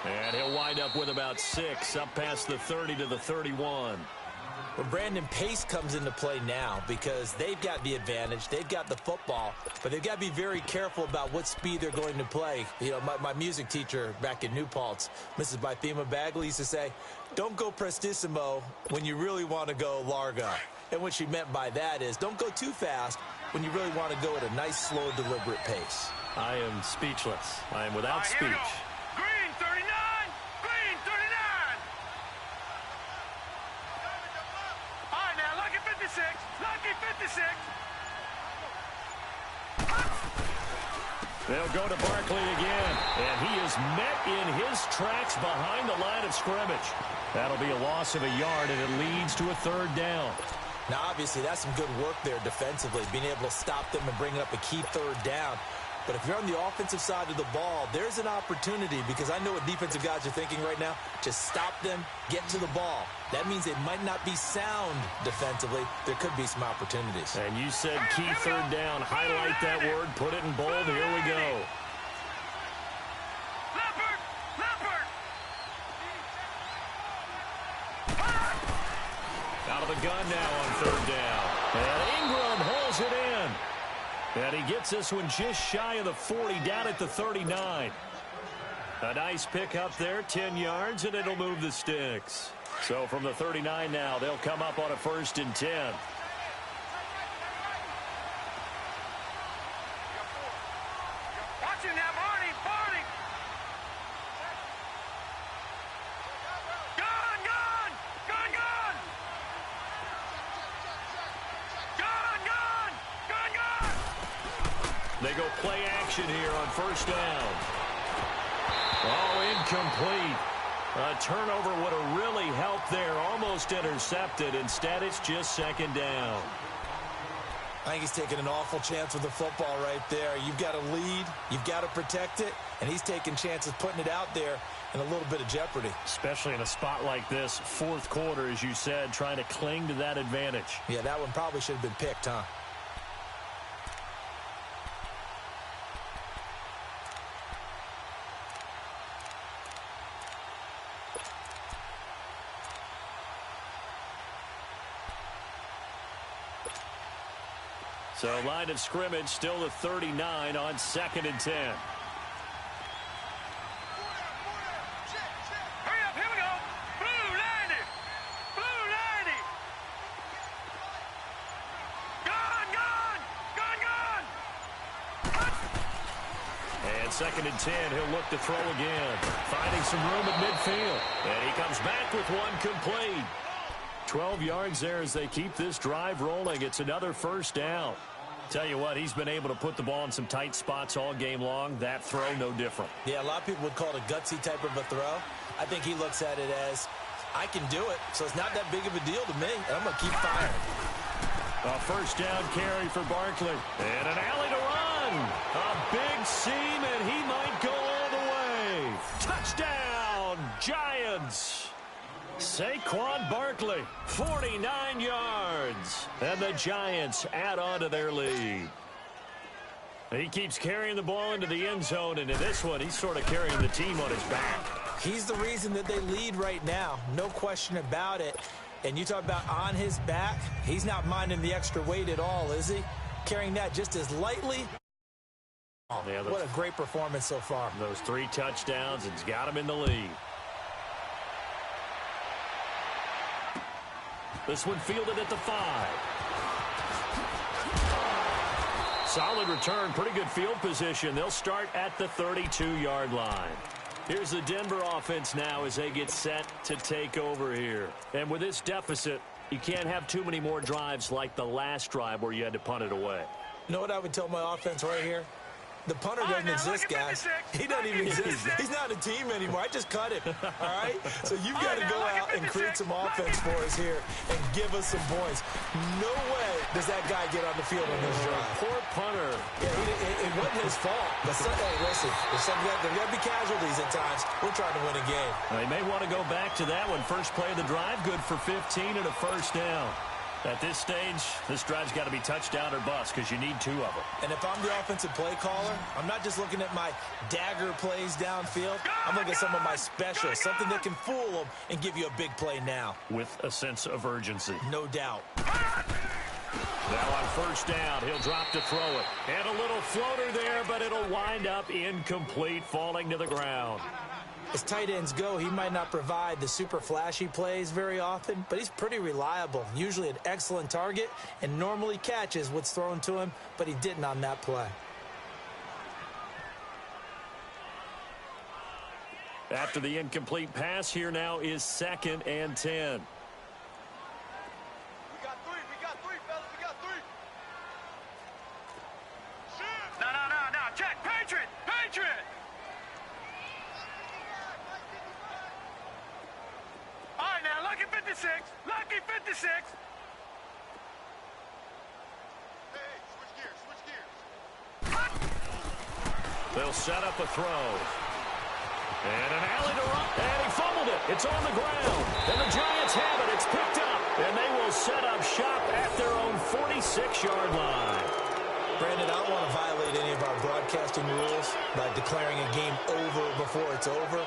And he'll wind up with about 6, up past the 30 to the 31. Well, Brandon, pace comes into play now because they've got the advantage. They've got the football, but they've got to be very careful about what speed they're going to play. You know, my music teacher back in New Paltz, Mrs. Bythema Bagley, used to say, don't go prestissimo when you really want to go largo. And what she meant by that is don't go too fast when you really want to go at a nice, slow, deliberate pace. I am speechless. I am without Here we speech. go. Green 39. Green 39. All right, now, lucky 56. Lucky 56. They'll go to Barkley again, and he is met in his tracks behind the line of scrimmage. That'll be a loss of a yard, and it leads to a 3rd down. Now, obviously, that's some good work there defensively, being able to stop them and bring up a key 3rd down. But if you're on the offensive side of the ball, there's an opportunity because I know what defensive guys are thinking right now. Just stop them, get to the ball. That means it might not be sound defensively. There could be some opportunities. And you said key 3rd down. Highlight that word. Put it in bold. Here we go. Leopard. Leopard. Out of the gun now on 3rd down. And Ingram holds it in. And he gets this one just shy of the 40, down at the 39. A nice pick up there, 10 yards, and it'll move the sticks. So from the 39 now, they'll come up on a 1st and 10. Watch it now, Barney. Barney. Gun, gun. Gun, gun. Gun, gun. Gun, gun. They go play action here on 1st down. Oh, incomplete. A turnover would have really helped there. Almost intercepted. Instead, it's just 2nd down. I think he's taking an awful chance with the football right there. You've got to lead. You've got to protect it. And he's taking chances putting it out there in a little bit of jeopardy. Especially in a spot like this, 4th quarter, as you said, trying to cling to that advantage. Yeah, that one probably should have been picked, huh? So line of scrimmage still the 39 on 2nd and 10. Hurry up, here we go. Blue 90. Blue 90. Gun, gun. Gun, gun. And 2nd and 10, he'll look to throw again. Finding some room at midfield. And he comes back with one complete. 12 yards there as they keep this drive rolling. It's another 1st down. Tell you what, he's been able to put the ball in some tight spots all game long. That throw, no different. Yeah, a lot of people would call it a gutsy type of a throw. I think he looks at it as, I can do it, so it's not that big of a deal to me, and I'm going to keep firing. A 1st down carry for Barkley. And an alley to run. A big seam, and he might go all the way. Touchdown, Giants. Saquon Barkley, 49 yards. And the Giants add on to their lead. He keeps carrying the ball into the end zone, and in this one, he's sort of carrying the team on his back. He's the reason that they lead right now. No question about it. And you talk about on his back, he's not minding the extra weight at all, is he? Carrying that just as lightly. Oh, yeah, what a great performance so far. Those 3 touchdowns, it's got him in the lead. This one fielded at the 5. Solid return, pretty good field position. They'll start at the 32-yard line. Here's the Denver offense now as they get set to take over here. And with this deficit, you can't have too many more drives like the last drive where you had to punt it away. You know what I would tell my offense right here? The punter doesn't exist, guys. He doesn't even exist. He's not a team anymore. I just cut him, all right? So you've got to go out and create some offense for us here and give us some points. No way does that guy get on the field on this drive. Poor punter. Yeah, it wasn't his fault. But hey, listen, there's got to be casualties at times. We're trying to win a game. They may want to go back to that one. First play of the drive, good for 15 and a first down. At this stage, this drive's got to be touchdown or bust because you need 2 of them. And if I'm the offensive play caller, I'm not just looking at my dagger plays downfield. I'm looking at some of my specials, something that can fool them and give you a big play now. With a sense of urgency. No doubt. Now on first down, he'll drop to throw it. And a little floater there, but it'll wind up incomplete, falling to the ground. As tight ends go, he might not provide the super flashy plays very often, but he's pretty reliable, usually an excellent target, and normally catches what's thrown to him, but he didn't on that play. After the incomplete pass, here now is 2nd and 10. We got 3, fellas, we got 3. No, check, Patriot! All right, now, lucky 56. Hey, switch gears. They'll set up a throw. And an alley to run. And he fumbled it. It's on the ground. And the Giants have it. It's picked up. And they will set up shop at their own 46-yard line. Brandon, I don't want to violate any of our broadcasting rules by declaring a game over before it's over.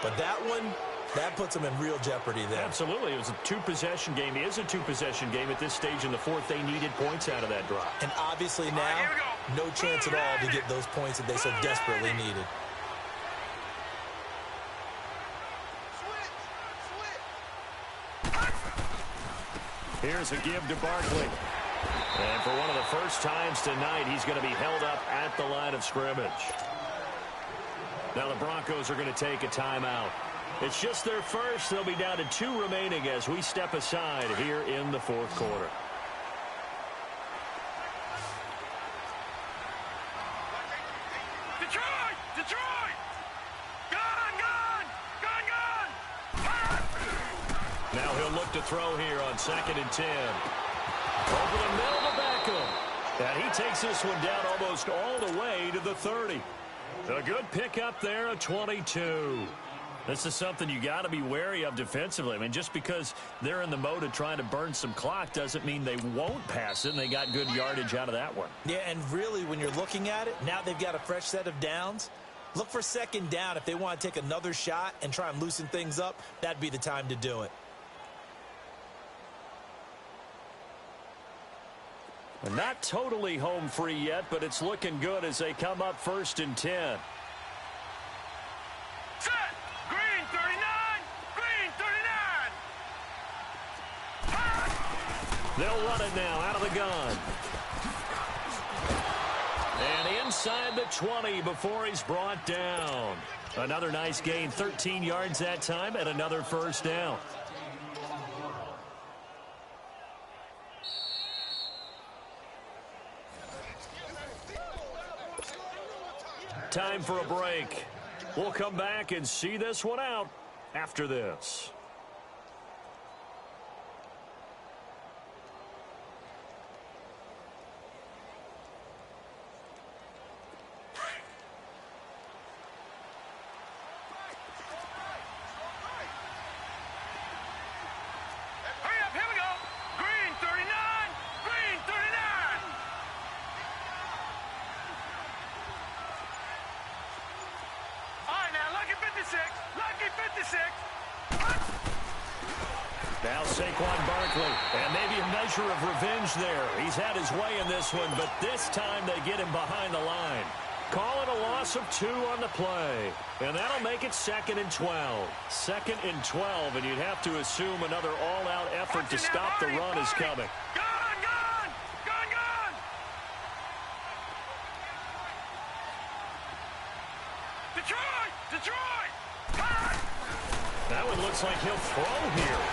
But that one, that puts them in real jeopardy there. Absolutely. It was a 2-possession game. It is a 2-possession game at this stage in the 4th. They needed points out of that drive. And obviously now, no chance at all to get those points that they so desperately needed. Here's a give to Barkley. And for one of the first times tonight, he's going to be held up at the line of scrimmage. Now the Broncos are going to take a timeout. It's just their first. They'll be down to 2 remaining as we step aside here in the 4th quarter. Detroit! Gun! Now he'll look to throw here on 2nd and 10. Over the middle to Beckham. And he takes this one down almost all the way to the 30. A good pickup there, a 22. This is something you got to be wary of defensively. I mean, just because they're in the mode of trying to burn some clock doesn't mean they won't pass it, and they got good yardage out of that one. Yeah, and really, when you're looking at it, now they've got a fresh set of downs. Look for 2nd down. If they want to take another shot and try and loosen things up, that'd be the time to do it. And not totally home free yet, but it's looking good as they come up 1st and 10. Set! Green 39! They'll run it now out of the gun. And inside the 20 before he's brought down. Another nice gain, 13 yards that time, and another first down. Time for a break. We'll come back and see this one out after this. Hurry up, here we go! Green 39! Green 39! All right, now, lucky 56! Lucky 56! Now Saquon Barkley, and maybe a measure of revenge there. He's had his way in this one, but this time they get him behind the line. Call it a loss of 2 on the play, and that'll make it 2nd and 12. 2nd and 12, and you'd have to assume another all-out effort to stop the run is coming. Gun, gun! Gun, gun! Detroit! Detroit! Gun! That one looks like he'll throw here.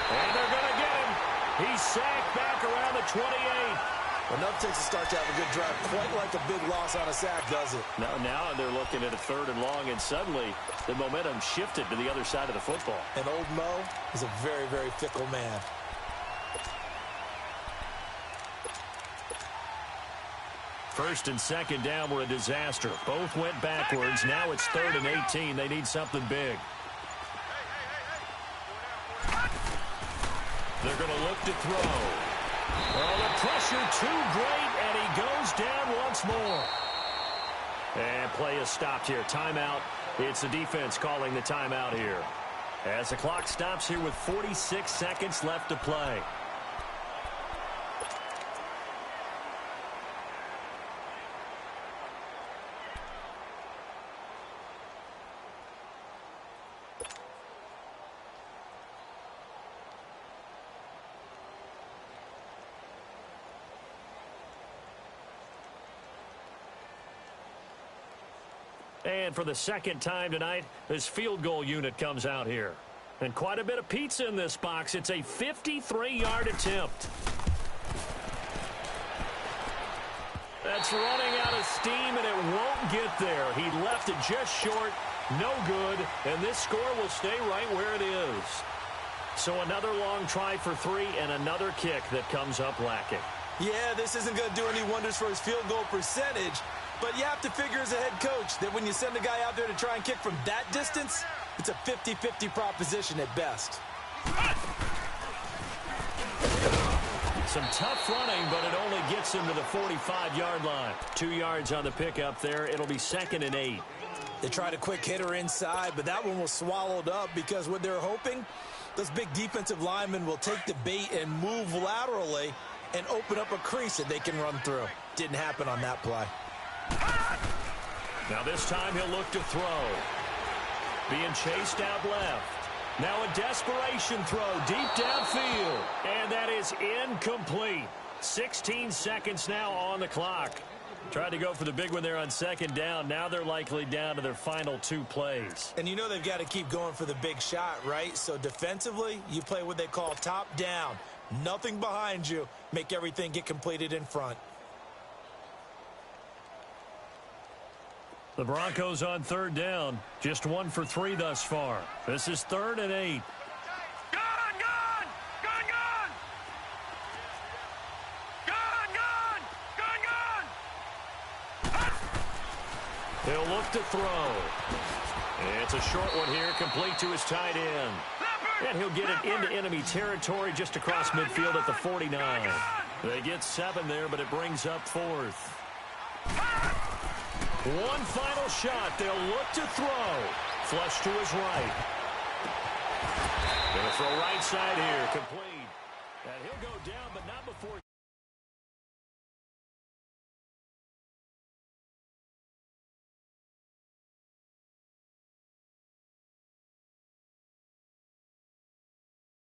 And they're going to get him. He's sacked back around the 28. Well, nothing takes a start to have a good drive, quite like a big loss on a sack, does it? Now they're looking at a 3rd and long, and suddenly the momentum shifted to the other side of the football. And old Mo is a very, very fickle man. First and second down were a disaster. Both went backwards. Now it's 3rd and 18. They need something big. They're going to look to throw. Well, the pressure too great, and he goes down once more. And play is stopped here. Timeout. It's the defense calling the timeout here. As the clock stops here with 46 seconds left to play. And for the second time tonight, this field goal unit comes out here. And quite a bit of pizza in this box. It's a 53-yard attempt. That's running out of steam, and it won't get there. He left it just short. No good. And this score will stay right where it is. So another long try for 3 and another kick that comes up lacking. Yeah, this isn't going to do any wonders for his field goal percentage. But you have to figure as a head coach that when you send a guy out there to try and kick from that distance, it's a 50-50 proposition at best. Some tough running, but it only gets him to the 45-yard line. 2 yards on the pickup there. It'll be 2nd and 8. They tried a quick hitter inside, but that one was swallowed up because what they're hoping, those big defensive linemen will take the bait and move laterally and open up a crease that they can run through. Didn't happen on that play. Now this time he'll look to throw. Being chased out left. Now a desperation throw deep downfield. And that is incomplete. 16 seconds now on the clock. Tried to go for the big one there on 2nd down. Now they're likely down to their final 2 plays. And you know they've got to keep going for the big shot, right? So defensively, you play what they call top down. Nothing behind you. Make everything get completed in front. The Broncos on 3rd down. Just 1 for 3 thus far. This is 3rd and 8. Gun! Gun! Gun! Gun! Gun! Gun! Gun! Gun! He'll look to throw. It's a short one here, complete to his tight end. And he'll get it into enemy territory just across midfield at the 49. They get 7 there, but it brings up 4th. One final shot. They'll look to throw. Flush to his right. Gonna throw right side here. Complete. And he'll go down, but not before.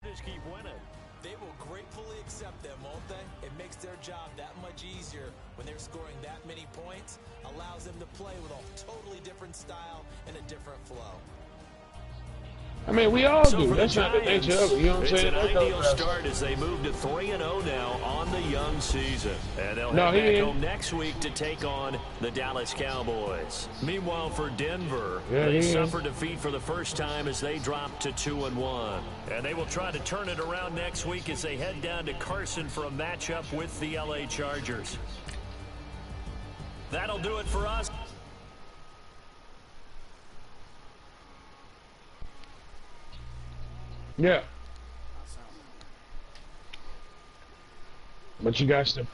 Just keep winning. They will gratefully accept them, won't they? It makes their job that much easier when they're scoring that many points. Allows them to play with a totally different style and a different flow. I mean, we all do. That's not the nature of it. You know what I'm saying? It's an ideal start as they move to 3-0 now on the young season. And they'll head back home next week to take on the Dallas Cowboys. Meanwhile, for Denver, they suffered defeat for the first time as they dropped to 2-1. And they will try to turn it around next week as they head down to Carson for a matchup with the LA Chargers. That'll do it for us. Yeah. But you guys still